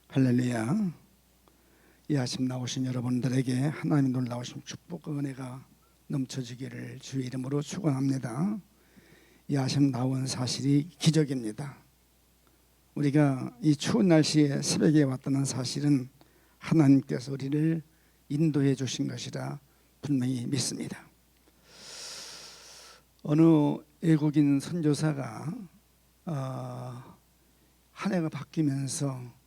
할렐루야. 이 아침 나오신 여러분들에게 하나님의 놀라우신 축복과 은혜가 넘쳐지기를 주의 이름으로 축원합니다. 이 아침 나온 사실이 기적입니다. 우리가 이 추운 날씨에 새벽에 왔다는 사실은 하나님께서 우리를 인도해 주신 것이라 분명히 믿습니다. 어느 외국인 선교사가 한 해가 바뀌면서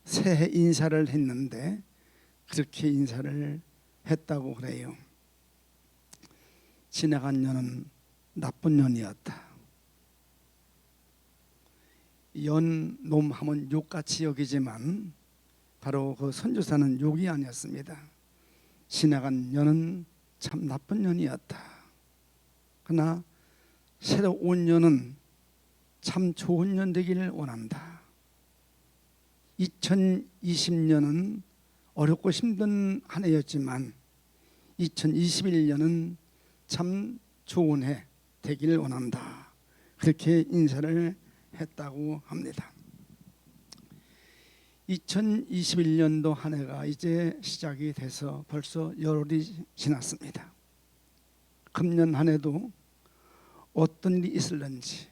새해 인사를 했는데 그렇게 인사를 했다고 그래요. 지나간 년은 나쁜 년이었다. 연놈 하면 욕같이 여기지만 바로 그 선교사는 욕이 아니었습니다. 지나간 년은 참 나쁜 년이었다. 그러나 새로 온 년은 참 좋은 년 되기를 원한다. 2020년은 어렵고 힘든 한 해였지만 2021년은 참 좋은 해 되기를 원한다. 그렇게 인사를 했다고 합니다. 2021년도 한 해가 이제 시작이 돼서 벌써 열흘이 지났습니다. 금년 한 해도 어떤 일이 있을런지,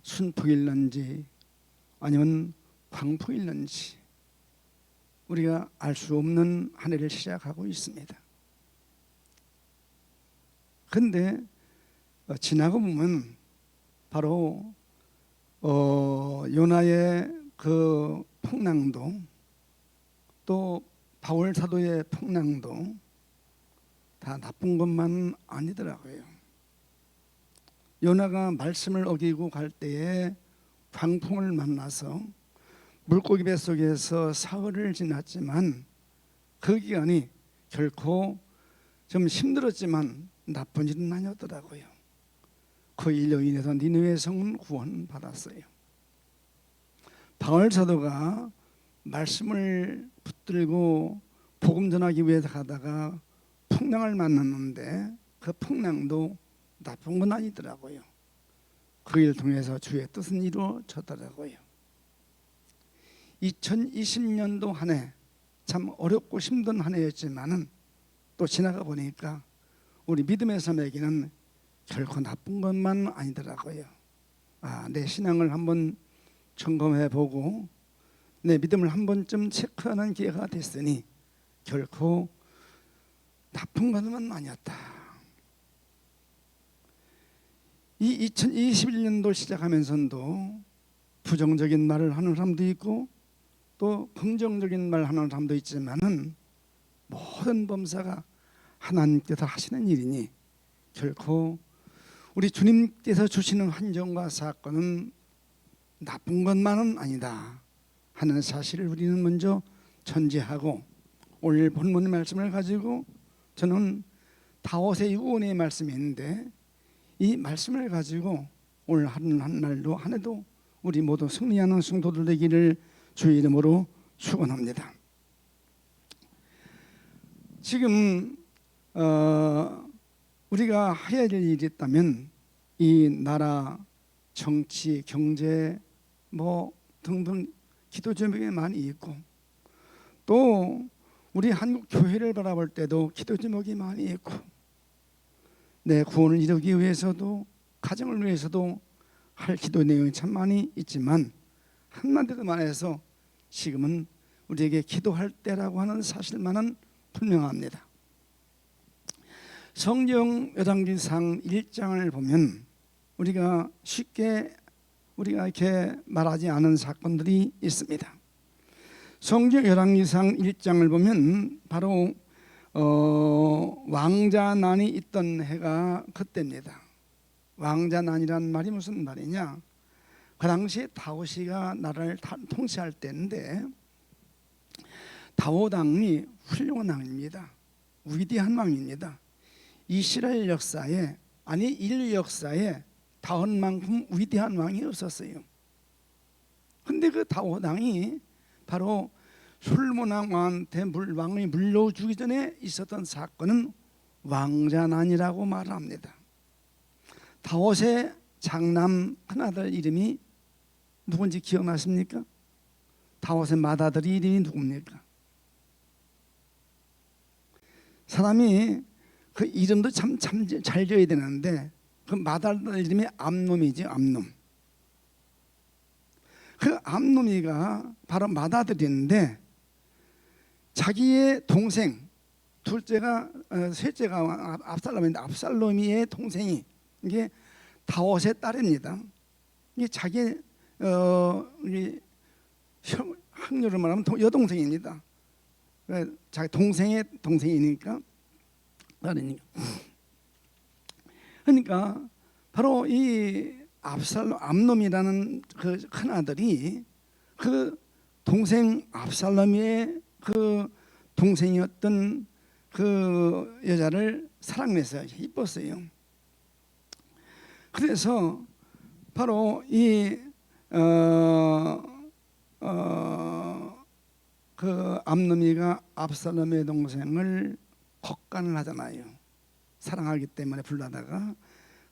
순풍일런지 아니면 광풍일런지 우리가 알 수 없는 한 해를 시작하고 있습니다. 그런데 지나고 보면 바로 요나의 그 풍랑도 또 바울 사도의 풍랑도 다 나쁜 것만 아니더라고요. 요나가 말씀을 어기고 갈 때에 광풍을 만나서 물고기 뱃속에서 사흘을 지났지만 그 기간이 결코 좀 힘들었지만 나쁜 일은 아니었더라고요. 그 일로 인해서 니느웨 성은 구원받았어요. 바울 사도가 말씀을 붙들고 복음 전하기 위해서 가다가 풍랑을 만났는데 그 풍랑도 나쁜 건 아니더라고요. 그 일을 통해서 주의 뜻은 이루어졌더라고요. 2020년도 한 해 참 어렵고 힘든 한 해였지만은 또 지나가 보니까 우리 믿음의 삶에게는 결코 나쁜 것만 아니더라고요. 내 신앙을 한번 점검해보고 내 믿음을 한 번쯤 체크하는 기회가 됐으니 결코 나쁜 것만 아니었다. 이 2021년도 시작하면서도 부정적인 말을 하는 사람도 있고 또 긍정적인 말 하는 사람도 있지만은 모든 범사가 하나님께서 하시는 일이니 결코 우리 주님께서 주시는 환경과 사건은 나쁜 것만은 아니다 하는 사실을 우리는 먼저 전제하고 오늘 본문 말씀을 가지고 저는 다윗의 유언의 말씀이 있는데 이 말씀을 가지고 오늘 하는 한 날도 한 해도 우리 모두 승리하는 성도들 되기를 주의 이름으로 축원합니다. 지금 우리가 해야 될 일이 있다면 이 나라, 정치, 경제 뭐 등등 기도 제목이 많이 있고 또 우리 한국 교회를 바라볼 때도 기도 제목이 많이 있고 내 구원을 이루기 위해서도 가정을 위해서도 할 기도 내용이 참 많이 있지만 한마디로 말해서 지금은 우리에게 기도할 때라고 하는 사실만은 분명합니다. 성경 열왕기상 1장을 보면 우리가 쉽게 우리가 이렇게 말하지 않은 사건들이 있습니다. 성경 열왕기상 1장을 보면 바로 왕자난이 있던 해가 그때입니다. 왕자난이란 말이 무슨 말이냐? 그 당시에 다윗이가 나라를 통치할 때인데 다윗 왕이 훌륭한 왕입니다. 위대한 왕입니다. 이스라엘 역사에 아니 인류 역사에 다윗만큼 위대한 왕이 없었어요. 근데 그 다윗 왕이 바로 솔로몬 왕한테 왕이 물려주기 전에 있었던 사건은 왕자난이라고 말합니다. 다윗의 장남 큰아들 이름이 누군지 기억나십니까? 다윗의 맏아들 이름이 누굽니까? 사람이 그 이름도 참 잘 지어야 되는데 그 맏아들 이름이 암놈이죠. 암놈. 그 암놈이가 바로 맏아들인데 자기의 동생 둘째가 셋째가 압살롬인데 압살롬이의 동생이 이게 다윗의 딸입니다. 이게 자기 학렬을 말하면 여동생입니다. 자기 동생의 동생이니까 딸이니까. 그러니까 바로 이 암놈이라는 그 큰 아들이 그 동생 압살롬의 그 동생이었던 그 여자를 사랑해서 이뻤어요. 그래서 바로 이 그 암놈이가 압살롬의 동생을 겁간을 하잖아요. 사랑하기 때문에 불러다가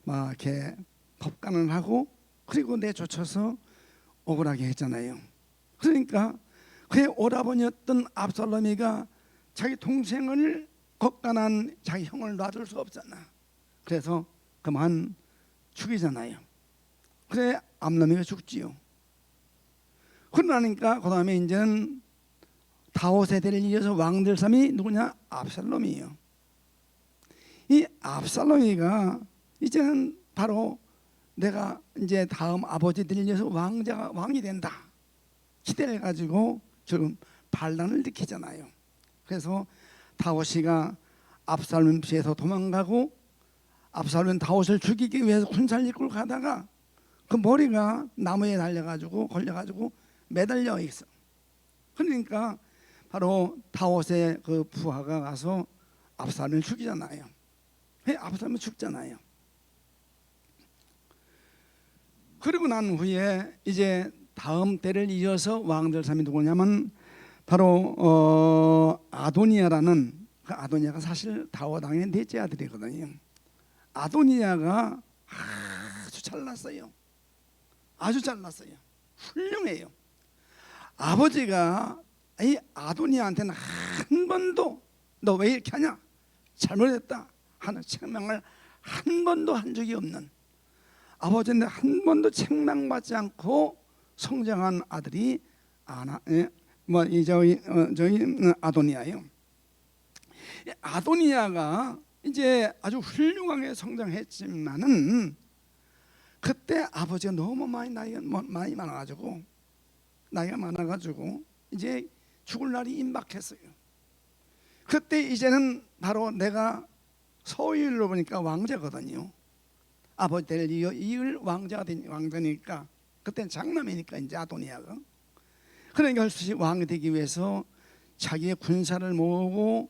막 이렇게 겁간을 하고 그리고 내쫓아서 억울하게 했잖아요. 그러니까 그의 오라버니였던 압살롬이가 자기 동생을 겁간한 자기 형을 놔둘 수 없잖아. 그래서 그만 죽이잖아요. 그래 암놈이가 죽지요. 그러니까 그 다음에 이제는 다윗의 대를 이어서 왕될 사람이 누구냐? 압살롬이에요. 이 압살롬이가 이제는 바로 내가 이제 다음 아버지들을 이어서 왕이 된다 기대를 가지고 지금 반란을 일으키잖아요. 그래서 다윗이가 압살롬 피해서 도망가고 압살롬 다윗을 죽이기 위해서 군사를 이끌고 가다가 그 머리가 나무에 달려가지고 걸려가지고 매달려 있어. 그러니까 바로 다윗의 그 부하가 가서 압살롬을 죽이잖아요. 압살롬이 죽잖아요. 그리고 난 후에 이제 다음 때를 이어서 왕될 사람이 누구냐면 바로 아도니아라는 그 아도니아가 사실 다윗 왕의 넷째 아들이거든요. 아도니아가 아주 잘났어요. 아주 잘났어요. 훌륭해요. 아버지가 이 아도니아한테는 한 번도 너 왜 이렇게 하냐? 잘못했다 하는 책망을 한 번도 한 적이 없는 아버지인데 한 번도 책망받지 않고 성장한 아들이 저희 아도니아예요. 아도니아가 이제 아주 훌륭하게 성장했지만은 그때 아버지가 너무 나이가 많아가지고 이제 죽을 날이 임박했어요. 그때 이제는 바로 내가 소위로 보니까 왕자거든요. 아버지 때를 이을 왕자니까 그때는 장남이니까 이제 아도니아가. 그러니까 결국이 왕이 되기 위해서 자기의 군사를 모으고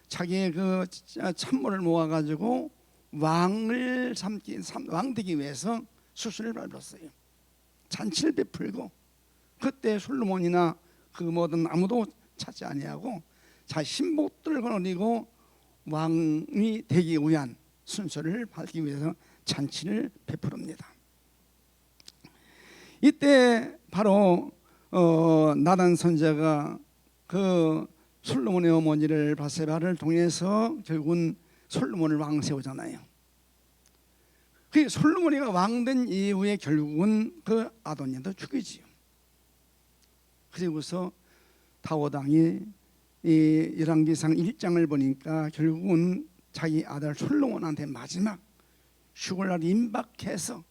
자기의 그 참모를 모아가지고 왕 되기 위해서 수술을 밟았어요. 잔치를 베풀고 그때 솔로몬이나 그 뭐든 아무도 찾지 아니하고 자 신복들을 거느리고 왕이 되기 위한 순서를 밟기 위해서 잔치를 베풀습니다. 이때 바로 나단 선지자가 그 솔로몬의 어머니를 바세바를 통해서 결국은 솔로몬을 왕 세우잖아요. 그 솔로몬이가 왕된 이후에 결국은 그 아도니아도 죽이지요. 그리고서 다윗 왕이 이 열왕기상 1장을 보니까 결국은 자기 아들 솔로몬한테 마지막 죽을 날 임박해서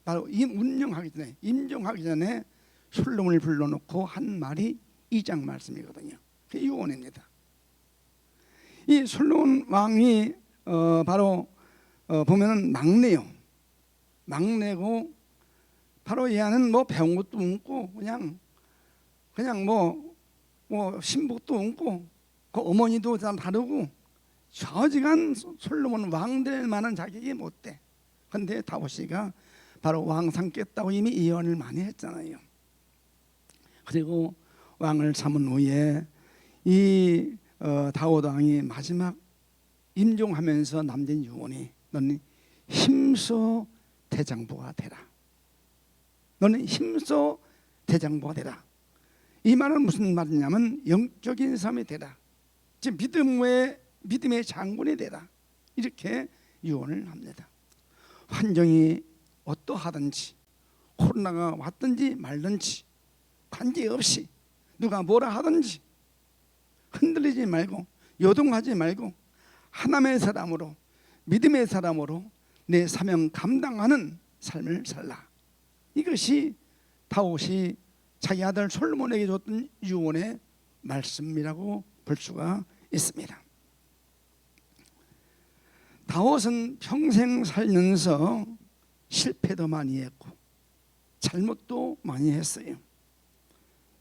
바로 임종하기 전에 솔로몬을 불러놓고 한 말이 2장 말씀이거든요. 그 유언입니다. 이 솔로몬 왕이 바로 보면은 막내고 바로 얘는 뭐 배운 것도 없고 그냥 뭐 신복도 없고 그 어머니도 다 다르고 저지간 솔로몬 왕 될 만한 자격이 못 돼. 근데 다윗이가 바로 왕 삼겠다고 이미 예언을 많이 했잖아요. 그리고 왕을 삼은 후에 이 다윗 왕이 마지막 임종하면서 남긴 유언이 너는 힘써 대장부가 되라. 너는 힘써 대장부가 되라. 이 말은 무슨 말이냐면 영적인 사람이 되라. 즉 믿음의 장군이 되라. 이렇게 유언을 합니다. 환경이 어떠하든지 코로나가 왔든지 말든지 관계없이 누가 뭐라 하든지 흔들리지 말고 요동하지 말고 하나님의 사람으로 믿음의 사람으로 내 사명 감당하는 삶을 살라. 이것이 다윗이 자기 아들 솔로몬에게 줬던 유언의 말씀이라고 볼 수가 있습니다. 다윗은 평생 살면서 실패도 많이 했고 잘못도 많이 했어요.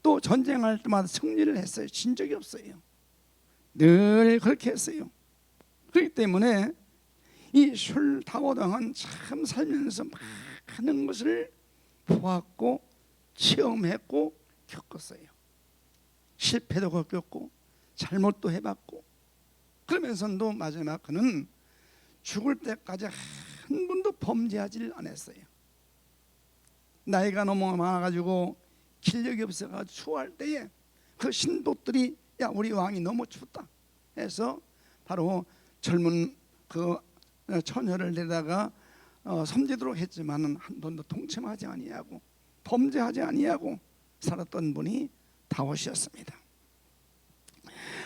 또 전쟁할 때마다 승리를 했어요. 진 적이 없어요. 늘 그렇게 했어요. 그렇기 때문에 이 다윗 왕은 참 살면서 많은 것을 보았고 체험했고 겪었어요. 실패도 겪었고 잘못도 해봤고 그러면서도 마지막 그는 죽을 때까지 한 번도 범죄하지 않았어요. 나이가 너무 많아가지고 기력이 없어가지고 추워할 때에 그 신복들이 야 우리 왕이 너무 춥다 해서 바로 젊은 그 처녀를 데려다가 섬기도록 했지만은 한 번도 동참하지 아니하고 범죄하지 아니하고 살았던 분이 다윗이었습니다.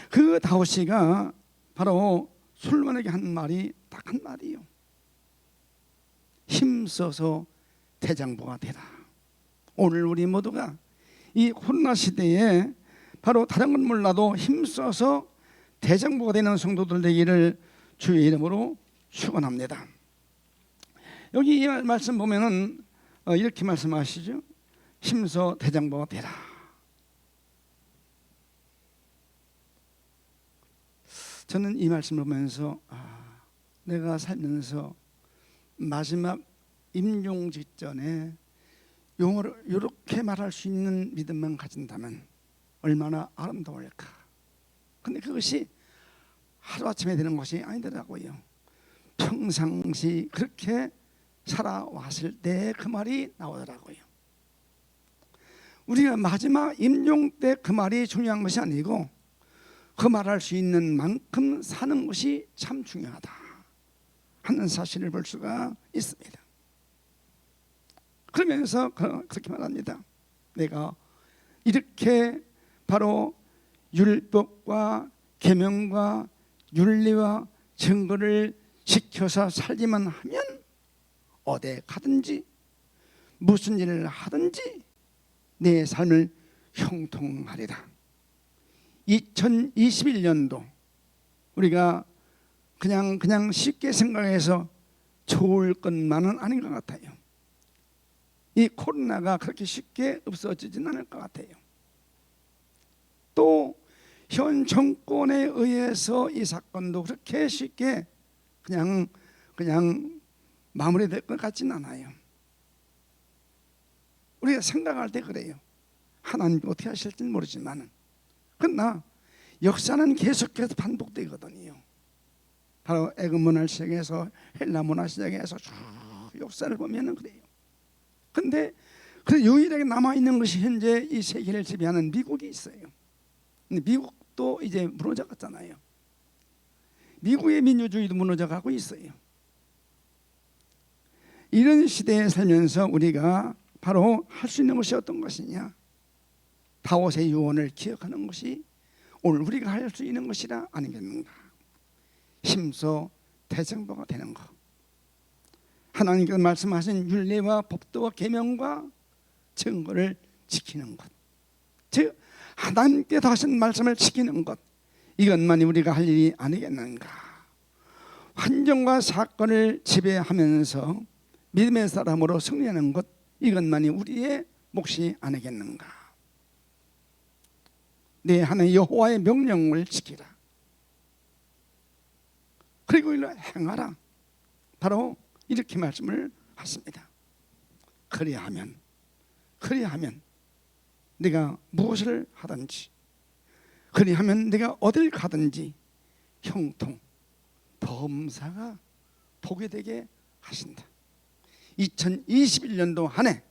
그 다윗이가 바로 솔로몬에게 한 말이 딱 한 말이요. 힘써서 대장부가 되라. 오늘 우리 모두가 이 코로나 시대에 바로 다른 건 몰라도 힘써서 대장부가 되는 성도들 되기를 주의 이름으로 축원합니다. 여기 이 말씀 보면은 이렇게 말씀하시죠. 힘써 대장부가 되라. 저는 이 말씀을 보면서 내가 살면서 마지막 임종 직전에 용어를 이렇게 말할 수 있는 믿음만 가진다면 얼마나 아름다울까. 근데 그것이 하루아침에 되는 것이 아니더라고요. 평상시 그렇게 살아왔을 때 그 말이 나오더라고요. 우리가 마지막 임종 때 그 말이 중요한 것이 아니고 그 말할 수 있는 만큼 사는 것이 참 중요하다 하는 사실을 볼 수가 있습니다. 그러면서 그렇게 말합니다. 내가 이렇게 바로 율법과 계명과 윤리와 증거를 지켜서 살기만 하면 어디 가든지 무슨 일을 하든지 내 삶을 형통하리라. 2021년도 우리가 그냥 쉽게 생각해서 좋을 것만은 아닌 것 같아요. 이 코로나가 그렇게 쉽게 없어지진 않을 것 같아요. 또 현 정권에 의해서 이 사건도 그렇게 쉽게 그냥 마무리될 것 같지는 않아요. 우리가 생각할 때 그래요. 하나님 어떻게 하실지는 모르지만 그러나 역사는 계속해서 반복되거든요. 바로 애굽 문화 시작해서 헬라 문화 시작해서 쭉 역사를 보면은 그래요. 근데 그 유일하게 남아있는 것이 현재 이 세계를 지배하는 미국이 있어요. 근데 미국도 이제 무너져갔잖아요. 미국의 민주주의도 무너져가고 있어요. 이런 시대에 살면서 우리가 바로 할 수 있는 것이 어떤 것이냐, 다윗의 유언을 기억하는 것이 오늘 우리가 할 수 있는 것이라 아니겠는가. 힘써 대장부가 되는 것, 하나님께서 말씀하신 율례와 법도와 계명과 증거를 지키는 것, 즉 하나님께서 하신 말씀을 지키는 것, 이것만이 우리가 할 일이 아니겠는가. 환경과 사건을 지배하면서 믿음의 사람으로 승리하는 것, 이것만이 우리의 몫이 아니겠는가. 내 하나님 여호와의 명령을 지키라. 그리고 이를 행하라. 바로 이렇게 말씀을 하십니다. 그리하면 네가 무엇을 하든지, 그리하면 네가 어딜 가든지 형통, 범사가 보게 되게 하신다. 2021년도 한 해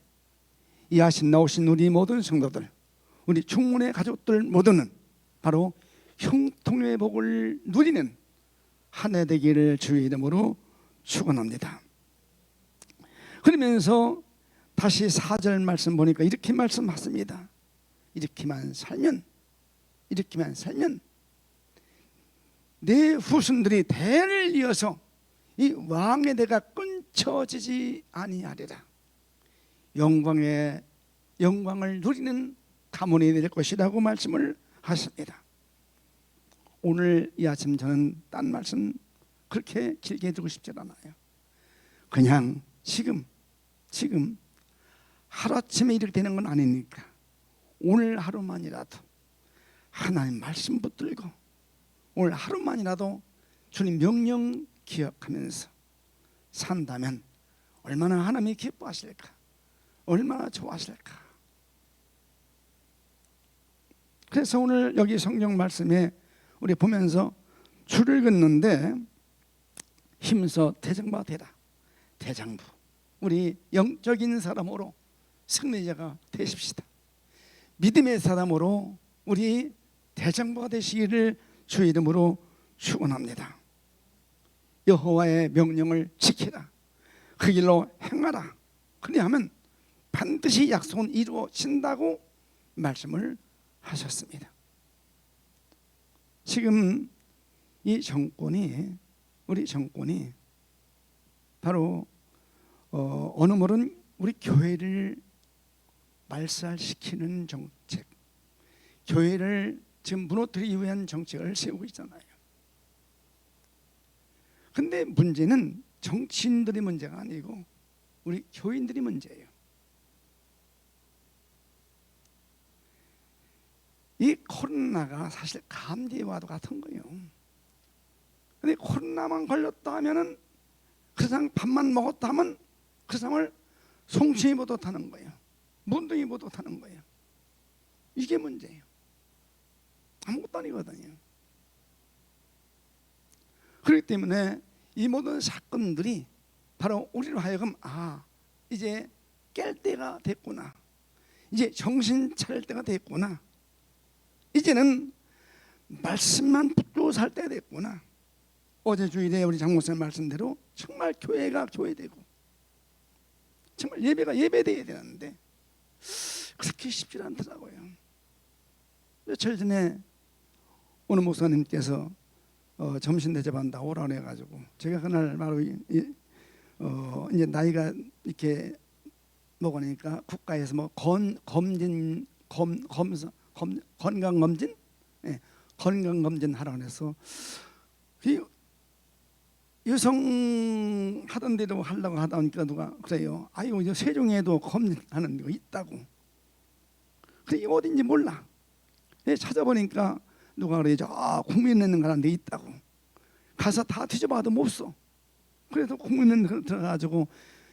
이 아신 나오신 우리 모든 성도들, 우리 충문의 가족들 모두는 바로 형통의 복을 누리는 한 해 되기를 주의 이름으로 축원합니다. 그러면서 다시 4절 말씀 보니까 이렇게 말씀하십니다. 이렇게만 살면 내 후손들이 대를 이어서 이 왕의 대가 끊쳐지지 아니하리라. 영광을 누리는 가문이 될 것이라고 말씀을 하십니다. 오늘 이 아침 저는 딴 말씀 그렇게 길게 해두고 싶지 않아요. 그냥 지금 하루아침에 이렇게 되는 건 아니니까 오늘 하루만이라도 하나님 말씀 붙들고 오늘 하루만이라도 주님 명령 기억하면서 산다면 얼마나 하나님이 기뻐하실까, 얼마나 좋아하실까. 그래서 오늘 여기 성경 말씀에 우리 보면서 줄을 긋는데 힘써 대장부가 되라. 대장부, 우리 영적인 사람으로 승리자가 되십시다. 믿음의 사람으로 우리 대장부가 되시기를 주의 이름으로 축원합니다. 여호와의 명령을 지키라. 그 길로 행하라. 그리하면 반드시 약속은 이루어진다고 말씀을 하셨습니다. 지금 이 정권이, 우리 정권이 바로 어느 물은 우리 교회를 말살시키는 정책, 교회를 지금 무너뜨리기 위한 정책을 세우고 있잖아요. 근데 문제는 정치인들이 문제가 아니고 우리 교인들이 문제예요. 이 코로나가 사실 감기와도 같은 거예요. 근데 코로나만 걸렸다 하면은 그 사람 밥만 먹었다 하면 그 사람을 송충이 못하는 거예요. 문둥이 못하는 거예요. 이게 문제예요. 아무것도 아니거든요. 그렇기 때문에 이 모든 사건들이 바로 우리로 하여금 이제 깰 때가 됐구나, 이제 정신 차릴 때가 됐구나, 이제는 말씀만 붙들고 살 때가 됐구나. 어제 주일에 우리 장목사님 말씀대로 정말 교회가 교회되고 정말 예배가 예배돼야 되는데 그렇게 쉽지 않더라고요. 며칠 전에 어느 목사님께서 점심 대접한다고 오라고 해가지고 제가 그날 바로 이제 나이가 이렇게 먹으니까 국가에서 뭐 건강검진, 건강검진 하라고 해서 여성 하던 대로 하려고 하다 보니까 누가 그래요. 이거 세종에도 검진하는 거 있다고. 그래 이거 어딘지 몰라. 찾아보니까 누가 그래 국민은행 가는 데 있다고. 가서 다 뒤져봐도 못 써. 그래서 국민은행 들어가지고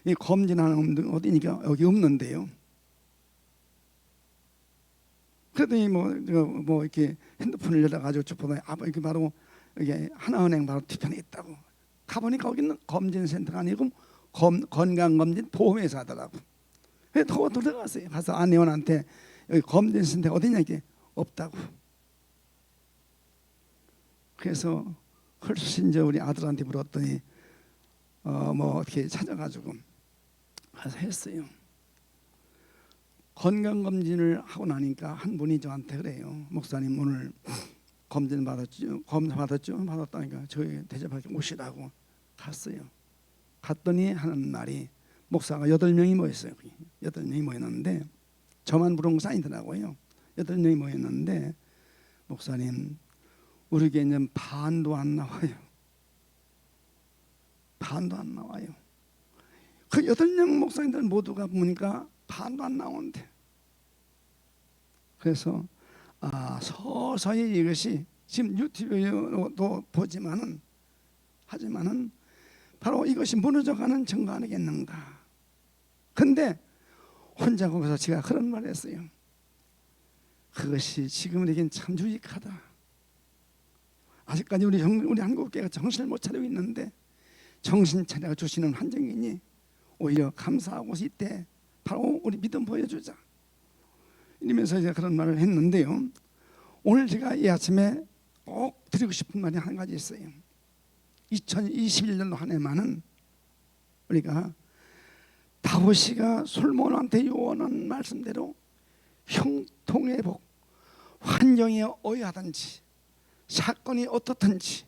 이 검진하는 데 어디니까 여기 없는데요. 그랬더니 뭐 이렇게 핸드폰을 열어가지고 쭉 보다 이게 바로 이게 하나은행 바로 뒤편에 있다고. 가보니까 거기는 검진센터가 아니고 건강검진 보험회사더라고. 그래서 더 들어갔어요. 가서 안내원한테 여기 검진센터 어디냐 이게 없다고. 그래서 훨씬 저 우리 아들한테 물었더니 뭐 어떻게 찾아가지고 가서 했어요. 건강검진을 하고 나니까 한 분이 저한테 그래요. 목사님 오늘 검진 받았죠? 검사 받았죠? 받았다니까 저희 대접하게 오시라고 갔어요. 갔더니 하는 말이 목사가 8명이 모였어요. 8명이 모였는데 저만 부른 것이 아니더라고요. 8명이 모였는데 목사님 우리 교회는 반도 안 나와요. 반도 안 나와요. 그 8명 목사님들 모두가 보니까 반도 안 나오는데. 그래서 서서히 이것이 지금 유튜브도 보지만은 하지만은 바로 이것이 무너져가는 증거 아니겠는가. 근데 혼자 거기서 제가 그런 말을 했어요. 그것이 지금에겐 참 유익하다. 아직까지 우리 한국교회가 정신을 못 차리고 있는데 정신 차려 주시는 환경이니 오히려 감사하고 이때 바로 우리 믿음 보여주자 이러면서 이제 그런 말을 했는데요. 오늘 제가 이 아침에 꼭 드리고 싶은 말이 한 가지 있어요. 2021년도 한 해만은 우리가 다윗이가 솔몬한테 요원한 말씀대로 형통의 복, 환경이 어여하든지 사건이 어떻든지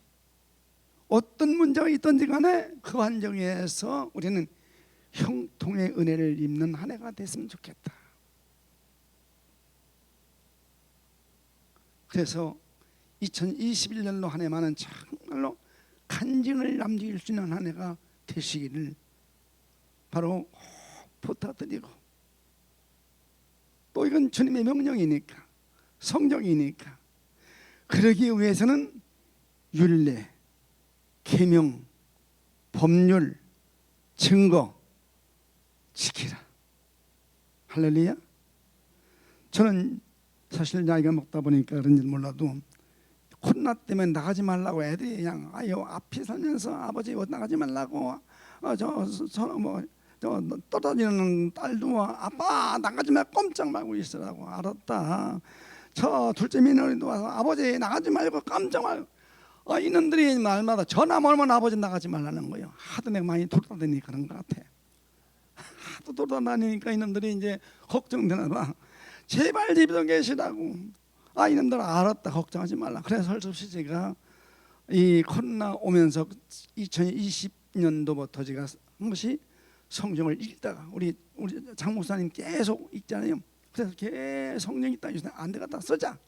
어떤 문제가 있든지 간에 그 환경에서 우리는 형통의 은혜를 입는 한 해가 됐으면 좋겠다. 그래서 2021년도 한 해만은 정말로 간증을 남길 수 있는 한 해가 되시기를 바로 부탁드리고, 또 이건 주님의 명령이니까 성경이니까 그러기 위해서는 율례, 계명, 법률, 증거 지키라. 할렐루야. 저는 사실 나이가 먹다 보니까 그런지 몰라도 코로나 때문에 나가지 말라고 애들이 그냥 아유 앞이 살면서 아버지 나가지 말라고 저 떨어지는 딸도 아빠 나가지 말고 꼼짝 말고 있으라고. 알았다. 저 둘째 며느리도 와서 아버지 나가지 말고 깜짝 말고 이놈들이 말마다 전화 멀면 아버지 나가지 말라는 거예요. 하도 내가 많이 돌아다니니까 그런 것 같아. 하도 돌아다니니까 이놈들이 이제 걱정되나 봐. 제발 집에 계시라고. 이놈들 알았다 걱정하지 말라. 그래서 할 수 없이 제가 이 코로나 오면서 2020년도부터 제가 한 번씩 성경을 읽다가 우리 장 목사님 계속 읽잖아요. 그래서 계속 성경 읽다 안 되겠다 쓰자.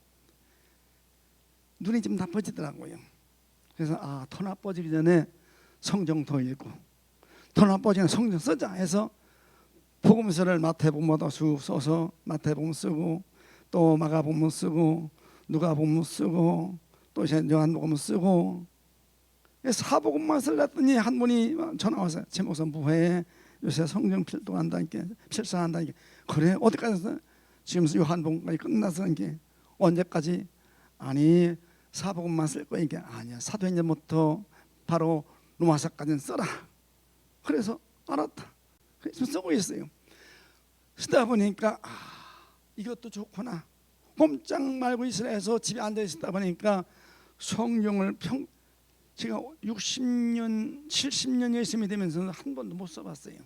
눈이 좀 나빠지더라고요. 그래서 더 나빠지기 전에 성경 더 읽고 더 나빠지기 전에 성경 쓰자 해서 복음서를 마태복음마다 쭉 써서 마태복음 쓰고 또 마가복음 쓰고 누가복음 쓰고 또 요한복음 쓰고 사복음만 쓰려더니 한 분이 전화 와서 제 목사 뭐해? 요새 성경 필독한다니까 필사한다니까. 그래 어디까지 써? 지금 요한복음까지 끝나서 이게 언제까지? 아니 사복음만 쓸 거니까. 아니야 사도행전부터 바로 로마서까지는 써라. 그래서 알았다. 그래서 쓰고 있어요. 쓰다 보니까 이것도 좋구나. 꼼짝 말고 있으라 해서 집에 앉아 있다 보니까 성경을 제가 60년 70년 열심히 되면서 한 번도 못 써봤어요.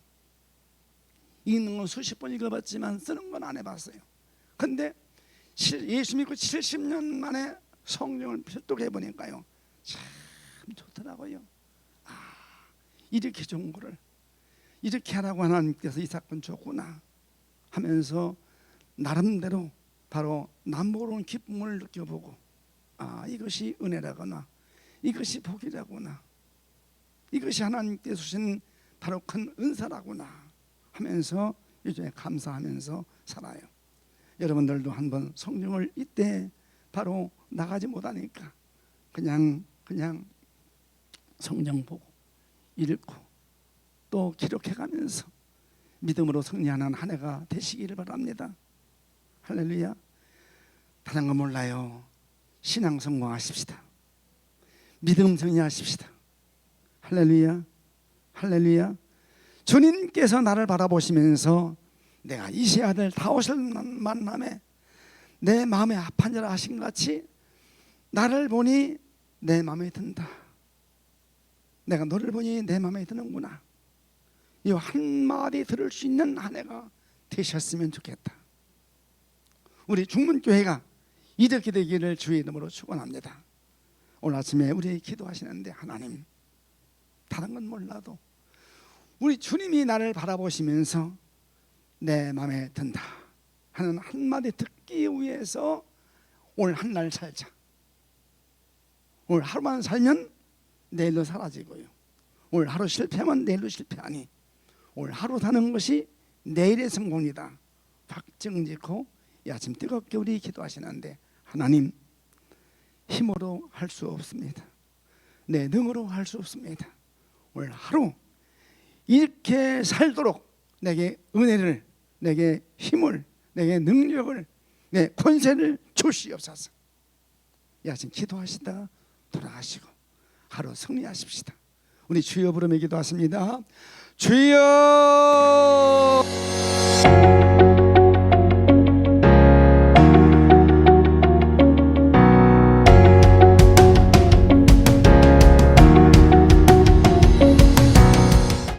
읽는 건 수십 번 읽어봤지만 쓰는 건 안 해봤어요. 근데 예수 믿고 70년 만에 성경을 필독해 보니까요 참 좋더라고요. 이렇게 좋은 거를 이렇게 하라고 하나님께서 이 사건 좋구나 하면서 나름대로 바로 남모르는 기쁨을 느껴보고 이것이 은혜라거나 이것이 복이라구나, 이것이 하나님께서 주신 바로 큰 은사라구나 하면서 요즘에 감사하면서 살아요. 여러분들도 한번 성경을 이때 바로 나가지 못하니까 그냥 성경 보고 읽고 또 기록해가면서 믿음으로 승리하는 한 해가 되시기를 바랍니다. 할렐루야. 다른 거 몰라요. 신앙 성공하십시다. 믿음 승리하십시다. 할렐루야. 할렐루야. 주님께서 나를 바라보시면서 내가 이세 아들 다윗을 만남에 내 마음에 합한 자라 하신 같이 나를 보니 내 마음에 든다. 내가 너를 보니 내 마음에 드는구나. 이 한마디 들을 수 있는 한 해가 되셨으면 좋겠다. 우리 중문교회가 이렇게 되기를 주의 이름으로 축원합니다. 오늘 아침에 우리 기도하시는데 하나님, 다른 건 몰라도 우리 주님이 나를 바라보시면서 내 마음에 든다 하는 한마디 듣기 위해서 오늘 한 날 살자. 오늘 하루만 살면 내일로 사라지고요. 오늘 하루 실패하면 내일로 실패하니 오늘 하루 사는 것이 내일의 성공이다 확증짓고 이 아침 뜨겁게 우리 기도하시는데 하나님, 힘으로 할 수 없습니다. 내 능으로 할 수 없습니다. 오늘 하루 이렇게 살도록 내게 은혜를, 내게 힘을, 내게 능력을, 내 권세를 주시옵소서. 이 아침 기도하시다가 돌아가시고 하루 승리하십시다. 우리 주여 부르며 기도하십니다. 주여